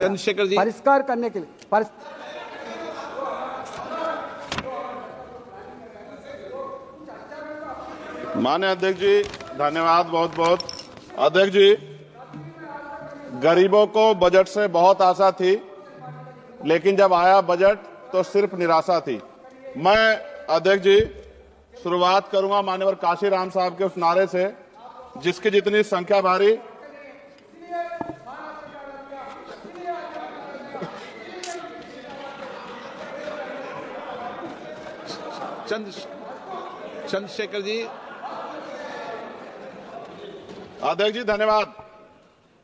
चंद्रशेखर जी परिष्कार करने के लिए माननीय अध्यक्ष जी, धन्यवाद बहुत बहुत। अध्यक्ष जी, गरीबों को बजट से बहुत आशा थी, लेकिन जब आया बजट तो सिर्फ निराशा थी। मैं अध्यक्ष जी शुरुआत करूंगा माननीय काशीराम साहब के उस नारे से, जिसकी जितनी संख्या भारी चंद्रशेखर जी। अध्यक्ष जी धन्यवाद।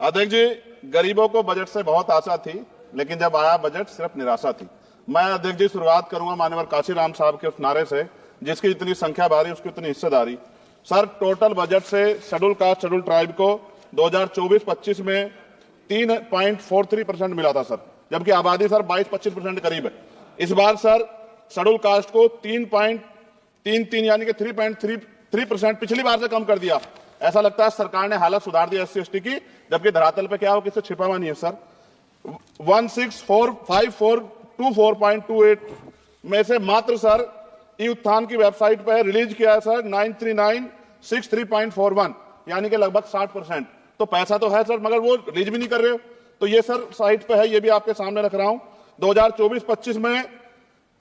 अध्यक्ष जी, गरीबों को बजट से बहुत आशा थी, लेकिन जब आया बजट सिर्फ निराशा थी। मैं अध्यक्ष जी शुरुआत करूंगा माननीय काशीराम साहब के उस नारे से, जिसकी जितनी संख्या भारी उसकी उतनी हिस्सेदारी। सर, टोटल बजट से शेड्यूल कास्ट शेड्यूल ट्राइब को 2024-25 में 3.43% मिला था सर, जबकि आबादी सर 22-25% करीब है। इस बार सर शेड्यूल कास्ट को 3.33 यानी कि 3.33% पिछली बार से कम कर दिया। ऐसा लगता है सरकार ने हालत सुधार दी SC/ST की, जबकि धरातल पे क्या हो किससे छिपा हुआ नहीं है सर। 1645424.28 में से मात्र सर ई उत्थान की वेबसाइट पर रिलीज किया है सर 93963.41 यानी कि लगभग 60%। तो पैसा तो है सर, मगर वो रिलीज भी नहीं कर रहे हो। तो ये सर साइट पे है, ये भी आपके सामने रख रहा हूं। 2024-25 में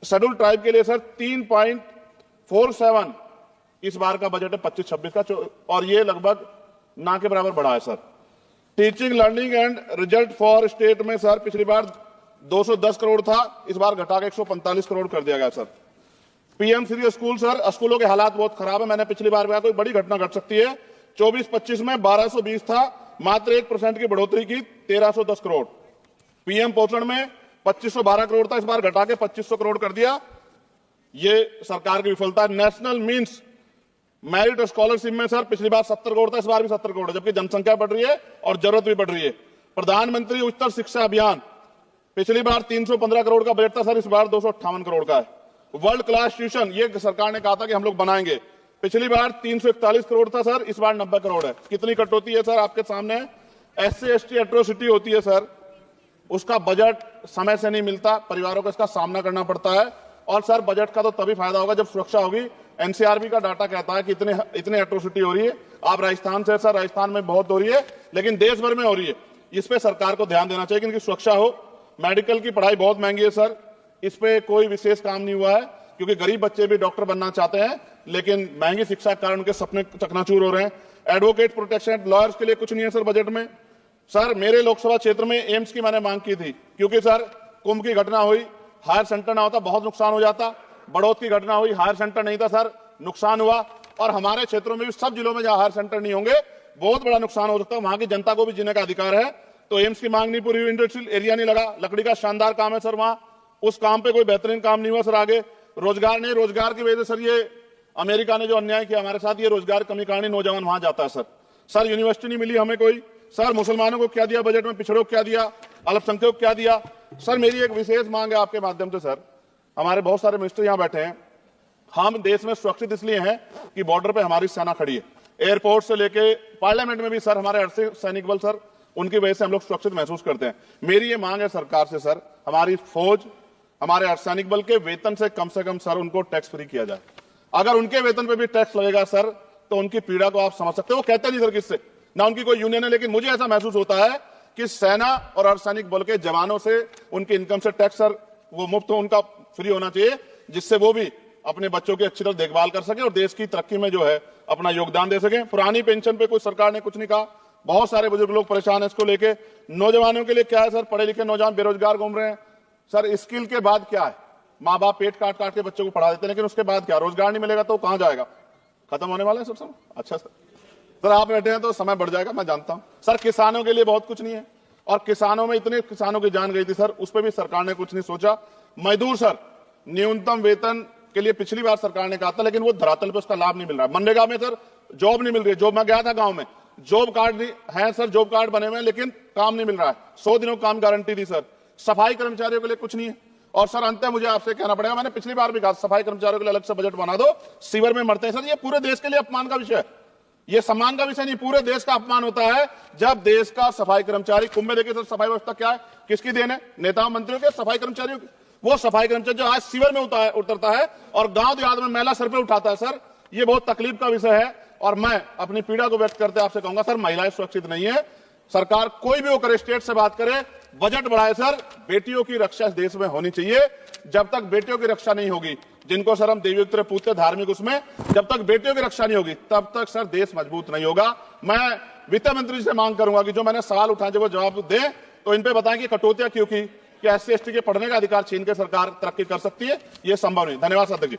शेड्यूल ट्राइब के लिए सर 3.47 इस बार का बजट है 25-26 का, और ये लगभग ना के बराबर बढ़ा है sir. Teaching learning and result for state में सर पिछली बार 210 करोड़ था, इस बार घटा के 145 करोड़ कर दिया गया sir. PM Shri school sir, स्कूलों के हालात बहुत खराब है। मैंने पिछली बार कहा कोई बड़ी घटना घट सकती है। 24-25 में 1220 था, मात्र 1% की बढ़ोतरी की 1310 करोड़। PM पोषण में 2512 करोड़ था, इस बार घटा के 2500 करोड़ कर दिया। ये सरकार की विफलता। नेशनल मीन्स मेरिट स्कॉलरशिप में सर पिछली बार 70 करोड़ था, इस बार भी 70 करोड़ है, जबकि जनसंख्या बढ़ रही है और जरूरत भी बढ़ रही है। प्रधानमंत्री उच्चतर शिक्षा अभियान पिछली बार 315 करोड़ का बजट था सर, इस बार 258 करोड़ का है। वर्ल्ड क्लास ट्यूशन ये सरकार ने कहा था कि हम लोग बनाएंगे, पिछली बार 341 करोड़ था सर, इस बार 90 करोड़ है। कितनी कटौती है सर आपके सामने। SC/ST एट्रोसिटी होती है सर, उसका बजट समय से नहीं मिलता, परिवारों को इसका सामना करना पड़ता है। और सर बजट का तो तभी फायदा होगा जब सुरक्षा होगी। NCRB का डाटा कहता है कि इतने एट्रोसिटी हो रही है। आप राजस्थान से सर, राजस्थान में बहुत हो रही है, लेकिन देश भर में हो रही है। इस पे सरकार को ध्यान देना चाहिए कि इनकी सुरक्षा हो। मेडिकल की पढ़ाई बहुत महंगी है सर, इस पे कोई विशेष काम नहीं हुआ है, क्योंकि गरीब बच्चे भी डॉक्टर बनना चाहते हैं, लेकिन महंगी शिक्षा के कारण उनके सपने चकनाचूर हो रहे हैं। एडवोकेट प्रोटेक्शन लॉयर्स के लिए कुछ नहीं है सर बजट में। सर मेरे लोकसभा क्षेत्र में एम्स की मैंने मांग की थी, क्योंकि सर कुंभ की घटना हुई, हायर सेंटर ना होता बहुत नुकसान हो जाता। बड़ौद की घटना हुई, हायर सेंटर नहीं था सर, नुकसान हुआ। और हमारे क्षेत्रों में भी सब जिलों में जहां हायर सेंटर नहीं होंगे बहुत बड़ा नुकसान हो सकता है। वहां की जनता को भी जीने का अधिकार है। तो एम्स की मांग नहीं पूरी हुई, इंडस्ट्रियल एरिया नहीं लगा। लकड़ी का शानदार काम है सर वहां, उस काम पे कोई बेहतरीन काम नहीं हुआ सर। आगे रोजगार नहीं, रोजगार की वजह से सर ये अमेरिका ने जो अन्याय किया हमारे साथ, ये रोजगार कमी कारण नौजवान वहां जाता है सर। सर यूनिवर्सिटी नहीं मिली हमें कोई। सर मुसलमानों को क्या दिया बजट में, पिछड़ों को क्या दिया, अल्पसंख्यकों को क्या दिया। सर मेरी एक विशेष मांग है आपके माध्यम से सर, हमारे बहुत सारे मिनिस्टर यहां बैठे हैं। हम देश में सुरक्षित इसलिए हैं कि बॉर्डर पे हमारी सेना खड़ी है। एयरपोर्ट से लेके पार्लियामेंट में भी सर हमारे अर्धसैनिक बल सर, उनकी वजह से हम लोग सुरक्षित महसूस करते हैं। मेरी ये मांग है सरकार से सर, हमारी फौज, हमारे अर्धसैनिक बल के वेतन से कम सर उनको टैक्स फ्री किया जाए। अगर उनके वेतन पे भी टैक्स लगेगा सर, तो उनकी पीड़ा को आप समझ सकते हो। वो कहते नहीं सर किससे, ना उनकी कोई यूनियन है, लेकिन मुझे ऐसा महसूस होता है कि सेना और अर्धसैनिक बल के जवानों से उनकी इनकम से टैक्स सर वो मुफ्त हो, उनका फ्री होना चाहिए, जिससे वो भी अपने बच्चों की अच्छी तरह देखभाल कर सके और देश की तरक्की में जो है अपना योगदान दे सके। पुरानी पेंशन पे कोई सरकार ने कुछ नहीं कहा, बहुत सारे बुजुर्ग लोग परेशान है इसको लेके। नौजवानों के लिए क्या है सर, पढ़े लिखे नौजवान बेरोजगार घूम रहे हैं सर। स्किल के बाद क्या है, माँ बाप पेट काट काट के बच्चों को पढ़ा देते हैं, लेकिन उसके बाद क्या, रोजगार नहीं मिलेगा तो कहां जाएगा, खत्म होने वाला है सब समय। अच्छा सर आप बैठे हैं तो समय बढ़ जाएगा, मैं जानता हूं सर। किसानों के लिए बहुत कुछ नहीं है, और किसानों में इतने किसानों की जान गई थी सर, उस पर भी सरकार ने कुछ नहीं सोचा। मजदूर सर, न्यूनतम वेतन के लिए पिछली बार सरकार ने कहा था, लेकिन वो धरातल पे उसका लाभ नहीं मिल रहा। मनरेगा में सर जॉब नहीं मिल रही है। जॉब, मैं गया था गांव में, जॉब कार्ड है सर, जॉब कार्ड बने हुए हैं, लेकिन काम नहीं मिल रहा है। 100 दिनों काम गारंटी थी सर। सफाई कर्मचारियों के लिए कुछ नहीं है। और सर अंत में मुझे आपसे कहना पड़ेगा, मैंने पिछली बार भी कहा सफाई कर्मचारियों के लिए अलग से बजट बना दो, सीवर में मरते हैं सर। ये पूरे देश के लिए अपमान का विषय है। ये सम्मान का विषय नहीं, पूरे देश का अपमान होता है जब देश का सफाई कर्मचारी, कुंभ में देखिए सर सफाई व्यवस्था क्या है, किसकी देन है, नेताओं मंत्रियों के, सफाई कर्मचारियों की। वो सफाई कर्मचारी जो आज सीवर में उतरता है और गांव देहात में मैला सर पे उठाता है, सर ये बहुत तकलीफ का विषय है। और मैं अपनी पीड़ा को व्यक्त करते आपसे कहूंगा सर, महिलाएं सुरक्षित नहीं है। सरकार कोई भी होकर स्टेट से बात करे, बजट बढ़ाए सर, बेटियों की रक्षा इस देश में होनी चाहिए। जब तक बेटियों की रक्षा नहीं होगी, जिनको सर हम देवी पूछते धार्मिक, उसमें जब तक बेटियों की रक्षा नहीं होगी तब तक सर देश मजबूत नहीं होगा। मैं वित्त मंत्री से मांग करूंगा कि जो मैंने सवाल उठाए जब वो जवाब दें तो इन पे बताएं कि कटौतियां क्यों की, कि SC ST के पढ़ने का अधिकार छीन के सरकार तरक्की कर सकती है, ये संभव नहीं। धन्यवाद अध्यक्ष जी।